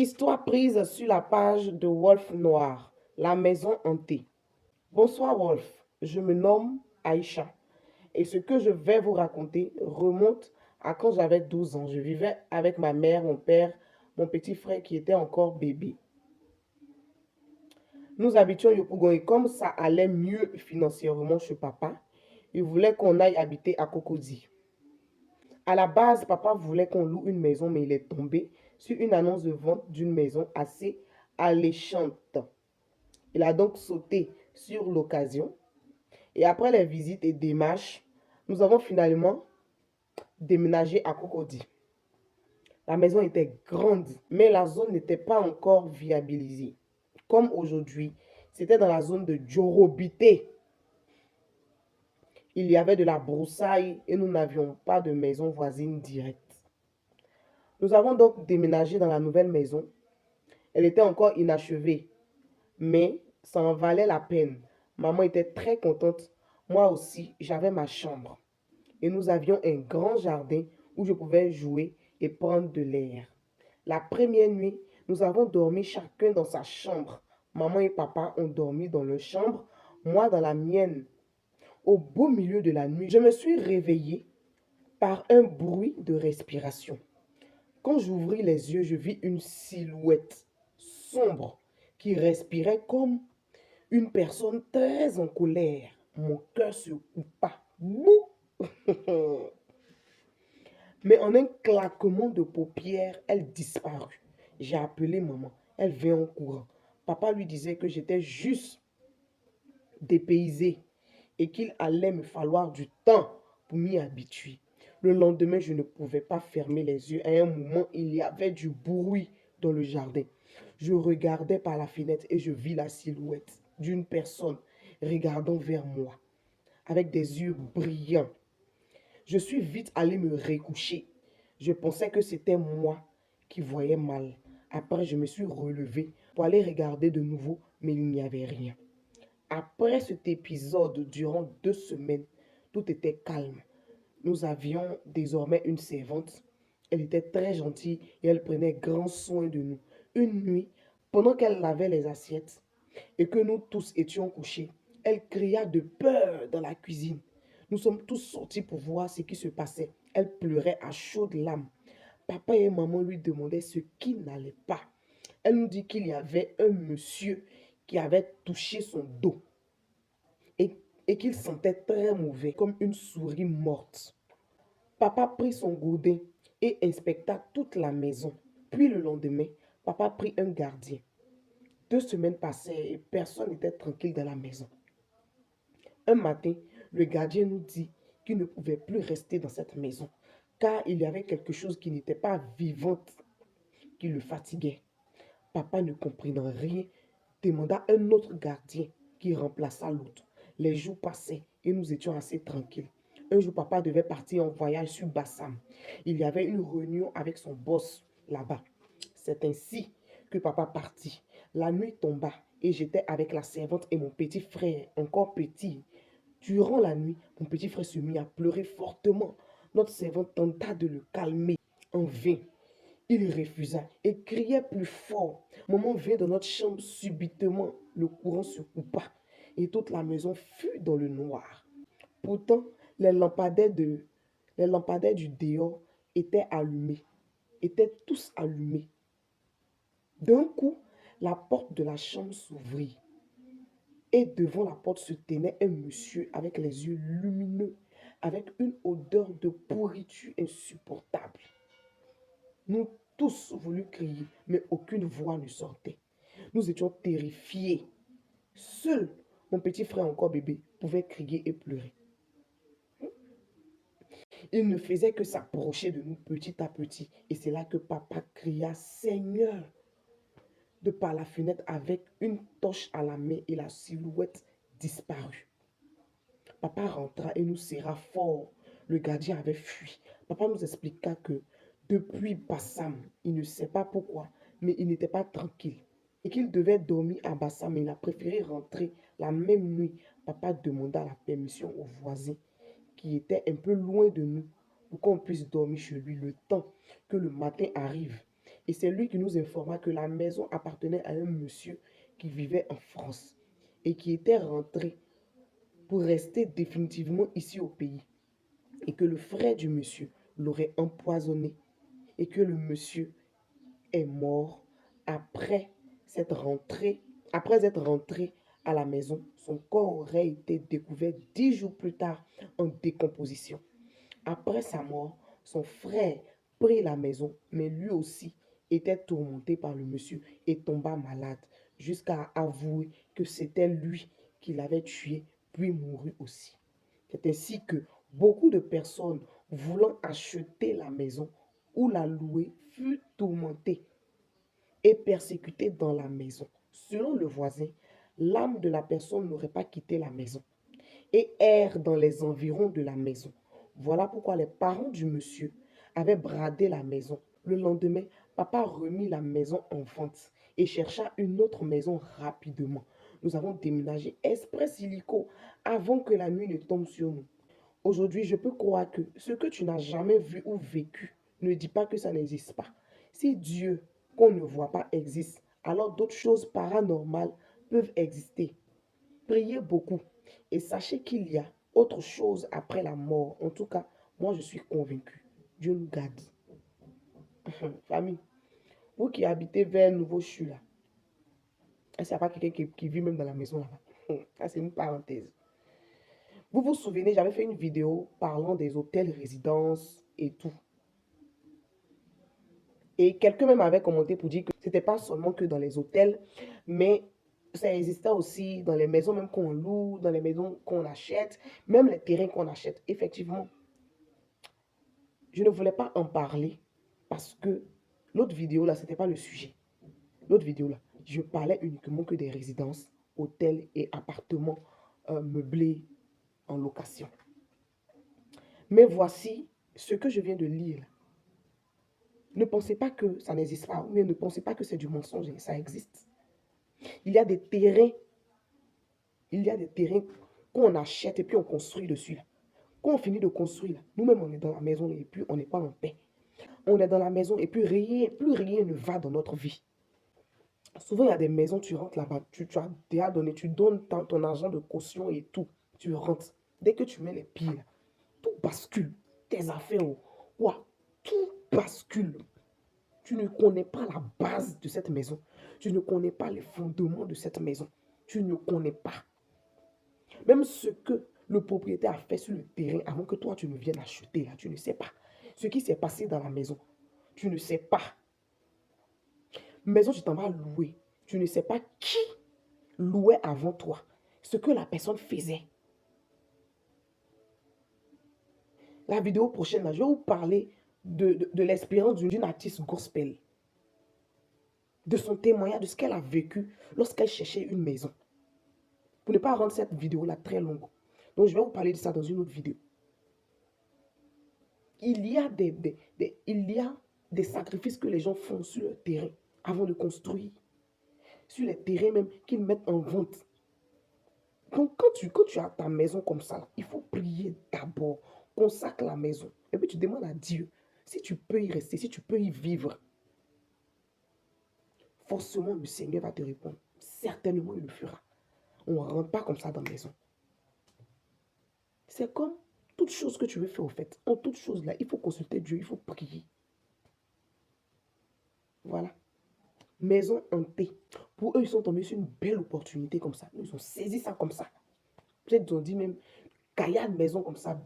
Histoire prise sur la page de Wolf Noir, la maison hantée. Bonsoir Wolf, je me nomme Aïcha et ce que je vais vous raconter remonte à quand j'avais 12 ans. Je vivais avec ma mère, mon père, mon petit frère qui était encore bébé. Nous habitions Yopougon et comme ça allait mieux financièrement chez papa, il voulait qu'on aille habiter à Cocody. À la base, papa voulait qu'on loue une maison, mais il est tombé sur une annonce de vente d'une maison assez alléchante. Il a donc sauté sur l'occasion et après les visites et démarches, nous avons finalement déménagé à Cocody. La maison était grande, mais la zone n'était pas encore viabilisée. Comme aujourd'hui, c'était dans la zone de Djorobité. Il y avait de la broussaille et nous n'avions pas de maison voisine directe. Nous avons donc déménagé dans la nouvelle maison. Elle était encore inachevée, mais ça en valait la peine. Maman était très contente. Moi aussi, j'avais ma chambre. Et nous avions un grand jardin où je pouvais jouer et prendre de l'air. La première nuit, nous avons dormi chacun dans sa chambre. Maman et papa ont dormi dans leur chambre, moi dans la mienne. Au beau milieu de la nuit, je me suis réveillée par un bruit de respiration. Quand j'ouvris les yeux, je vis une silhouette sombre qui respirait comme une personne très en colère. Mon cœur se coupa. Bouh! Mais en un claquement de paupières, elle disparut. J'ai appelé maman. Elle vint en courant. Papa lui disait que j'étais juste dépaysé et qu'il allait me falloir du temps pour m'y habituer. Le lendemain, je ne pouvais pas fermer les yeux. À un moment, il y avait du bruit dans le jardin. Je regardais par la fenêtre et je vis la silhouette d'une personne regardant vers moi avec des yeux brillants. Je suis vite allé me recoucher. Je pensais que c'était moi qui voyais mal. Après, je me suis relevé pour aller regarder de nouveau, mais il n'y avait rien. Après cet épisode, durant 2 semaines, tout était calme. Nous avions désormais une servante. Elle était très gentille et elle prenait grand soin de nous. Une nuit, pendant qu'elle lavait les assiettes et que nous tous étions couchés, elle cria de peur dans la cuisine. Nous sommes tous sortis pour voir ce qui se passait. Elle pleurait à chaudes larmes. Papa et maman lui demandaient ce qui n'allait pas. Elle nous dit qu'il y avait un monsieur qui avait touché son dos et qu'il sentait très mauvais, comme une souris morte. Papa prit son gourdin et inspecta toute la maison. Puis le lendemain, papa prit un gardien. 2 semaines passaient et personne n'était tranquille dans la maison. Un matin, le gardien nous dit qu'il ne pouvait plus rester dans cette maison, car il y avait quelque chose qui n'était pas vivante qui le fatiguait. Papa ne comprenant rien, demanda un autre gardien qui remplaça l'autre. Les jours passaient et nous étions assez tranquilles. Un jour, papa devait partir en voyage sur Bassam. Il y avait une réunion avec son boss là-bas. C'est ainsi que papa partit. La nuit tomba et j'étais avec la servante et mon petit frère, encore petit. Durant la nuit, mon petit frère se mit à pleurer fortement. Notre servante tenta de le calmer. En vain, il refusa et criait plus fort. Maman vint dans notre chambre subitement. Le courant se coupa et toute la maison fut dans le noir. Pourtant, les lampadaires du dehors étaient tous allumés. D'un coup, la porte de la chambre s'ouvrit et devant la porte se tenait un monsieur avec les yeux lumineux, avec une odeur de pourriture insupportable. Nous tous voulu crier, mais aucune voix ne sortait. Nous étions terrifiés. Seul mon petit frère encore bébé pouvait crier et pleurer. Il ne faisait que s'approcher de nous petit à petit. Et c'est là que papa cria, Seigneur, de par la fenêtre avec une torche à la main et la silhouette disparut. Papa rentra et nous serra fort. Le gardien avait fui. Papa nous expliqua que depuis Bassam, il ne sait pas pourquoi, mais il n'était pas tranquille. Et qu'il devait dormir à Bassam, mais il a préféré rentrer la même nuit. Papa demanda la permission aux voisins qui étaient un peu loin de nous pour qu'on puisse dormir chez lui le temps que le matin arrive. Et c'est lui qui nous informa que la maison appartenait à un monsieur qui vivait en France et qui était rentré pour rester définitivement ici au pays. Et que le frère du monsieur l'aurait empoisonné et que le monsieur est mort après cette rentrée, après être rentré à la maison. Son corps aurait été découvert 10 jours plus tard en décomposition. Après sa mort, son frère prit la maison, mais lui aussi était tourmenté par le monsieur et tomba malade jusqu'à avouer que c'était lui qui l'avait tué, puis mourut aussi. C'est ainsi que beaucoup de personnes voulant acheter la maison ou la louer furent tourmentées et persécutées dans la maison. Selon le voisin, l'âme de la personne n'aurait pas quitté la maison et erre dans les environs de la maison. Voilà pourquoi les parents du monsieur avaient bradé la maison. Le lendemain, papa remit la maison en vente et chercha une autre maison rapidement. Nous avons déménagé express illico avant que la nuit ne tombe sur nous. Aujourd'hui, je peux croire que ce que tu n'as jamais vu ou vécu ne dit pas que ça n'existe pas. Si Dieu, qu'on ne voit pas, existe, alors d'autres choses paranormales peuvent exister. Priez beaucoup et sachez qu'il y a autre chose après la mort. En tout cas, moi je suis convaincu. Dieu nous garde. Famille, vous qui habitez vers Nouveau Chu là, est-ce qu'il n'y a pas quelqu'un qui vit même dans la maison là-bas? Ça, c'est une parenthèse. Vous vous souvenez, j'avais fait une vidéo parlant des hôtels, résidences et tout. Et quelqu'un même avait commenté pour dire que ce n'était pas seulement que dans les hôtels, mais ça existait aussi dans les maisons même qu'on loue, dans les maisons qu'on achète, même les terrains qu'on achète. Effectivement, je ne voulais pas en parler parce que l'autre vidéo là, ce n'était pas le sujet. L'autre vidéo là, je parlais uniquement que des résidences, hôtels et appartements meublés en location. Mais voici ce que je viens de lire. Ne pensez pas que ça n'existe pas, ou ne pensez pas que c'est du mensonge, ça existe. Il y a des terrains, qu'on achète et puis on construit dessus. Là. Quand on finit de construire, nous-mêmes on est dans la maison et puis on n'est pas en paix. On est dans la maison et puis plus rien ne va dans notre vie. Souvent, il y a des maisons, tu rentres là-bas, tu as déjà donné, tu donnes ton argent de caution et tout. Tu rentres. Dès que tu mets les pieds, là, tout bascule. Tes affaires, ouah, tout bascule. Tu ne connais pas la base de cette maison. Tu ne connais pas les fondements de cette maison. Tu ne connais pas. Même ce que le propriétaire a fait sur le terrain avant que toi, tu ne viennes acheter là, tu ne sais pas. Ce qui s'est passé dans la maison, tu ne sais pas. Maison, tu t'en vas louer. Tu ne sais pas qui louait avant toi. Ce que la personne faisait. La vidéo prochaine, là, je vais vous parler de l'expérience d'une artiste gospel. De son témoignage, de ce qu'elle a vécu lorsqu'elle cherchait une maison. Pour ne pas rendre cette vidéo-là très longue. Donc, je vais vous parler de ça dans une autre vidéo. Il y a des sacrifices que les gens font sur le terrain avant de construire. Sur les terrains même qu'ils mettent en vente. Donc, quand tu as ta maison comme ça, il faut prier d'abord. Consacre la maison. Et puis, tu demandes à Dieu si tu peux y rester, si tu peux y vivre. Forcément, le Seigneur va te répondre. Certainement, il le fera. On ne rentre pas comme ça dans la maison. C'est comme toute chose que tu veux faire au fait. En toute chose là, il faut consulter Dieu, il faut prier. Voilà. Maison hantée. Pour eux, ils sont tombés sur une belle opportunité comme ça. Ils ont saisi ça comme ça. Peut-être ils ont dit même, caillade maison comme ça.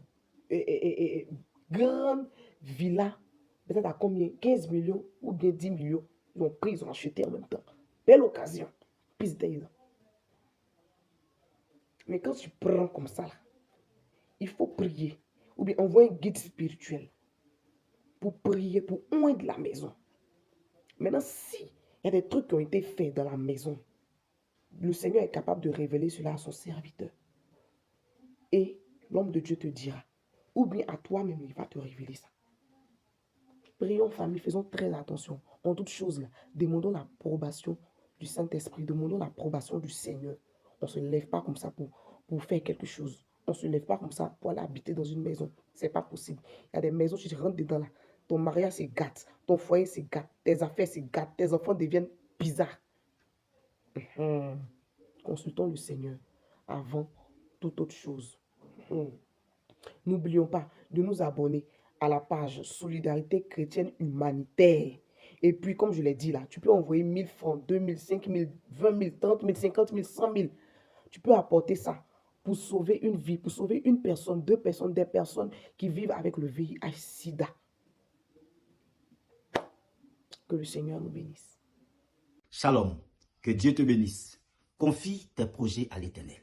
Grande villa. Peut-être à combien? 15 millions ou bien 10 millions. Ils ont pris, ils ont acheté en même temps. Belle occasion. Pisse d'ailleurs. Mais quand tu prends comme ça, là, il faut prier. Ou bien envoyer un guide spirituel pour prier, pour oindre la maison. Maintenant, si il y a des trucs qui ont été faits dans la maison, le Seigneur est capable de révéler cela à son serviteur. Et l'homme de Dieu te dira. Ou bien à toi-même, il va te révéler ça. Prions, famille, faisons très attention. En toutes choses, là, demandons l'approbation du Saint-Esprit, demandons l'approbation du Seigneur. On ne se lève pas comme ça pour faire quelque chose. On ne se lève pas comme ça pour aller habiter dans une maison. Ce n'est pas possible. Il y a des maisons, tu rentres dedans là. ton mariage se gâte, ton foyer se gâte, tes affaires se gâtent, tes enfants deviennent bizarres. Consultons le Seigneur avant toute autre chose. N'oublions pas de nous abonner à la page Solidarité chrétienne humanitaire. Et puis, comme je l'ai dit là, tu peux envoyer 1000 francs, 2000, 5000, 20 000, 30 000, 50 000, 100 000. Tu peux apporter ça pour sauver une vie, pour sauver une personne, deux personnes, des personnes qui vivent avec le VIH-Sida. Que le Seigneur nous bénisse. Shalom, que Dieu te bénisse. Confie tes projets à l'Éternel.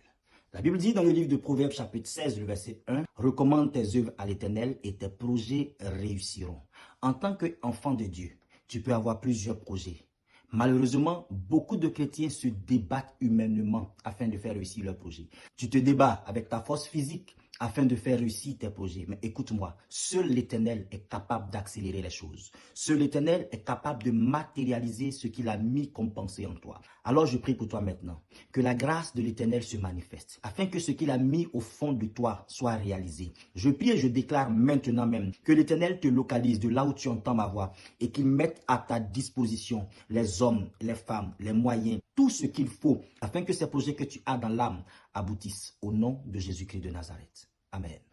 La Bible dit dans le livre de Proverbes chapitre 16, le verset 1, « Recommande tes œuvres à l'Éternel et tes projets réussiront. » En tant qu'enfant de Dieu, tu peux avoir plusieurs projets. Malheureusement, beaucoup de chrétiens se débattent humainement afin de faire réussir leurs projets. Tu te débats avec ta force physique afin de faire réussir tes projets. Mais écoute-moi, seul l'Éternel est capable d'accélérer les choses. Seul l'Éternel est capable de matérialiser ce qu'il a mis comme pensée en toi. Alors je prie pour toi maintenant, que la grâce de l'Éternel se manifeste, afin que ce qu'il a mis au fond de toi soit réalisé. Je prie et je déclare maintenant même que l'Éternel te localise de là où tu entends ma voix et qu'il mette à ta disposition les hommes, les femmes, les moyens, tout ce qu'il faut, afin que ces projets que tu as dans l'âme aboutissent au nom de Jésus-Christ de Nazareth. Amen.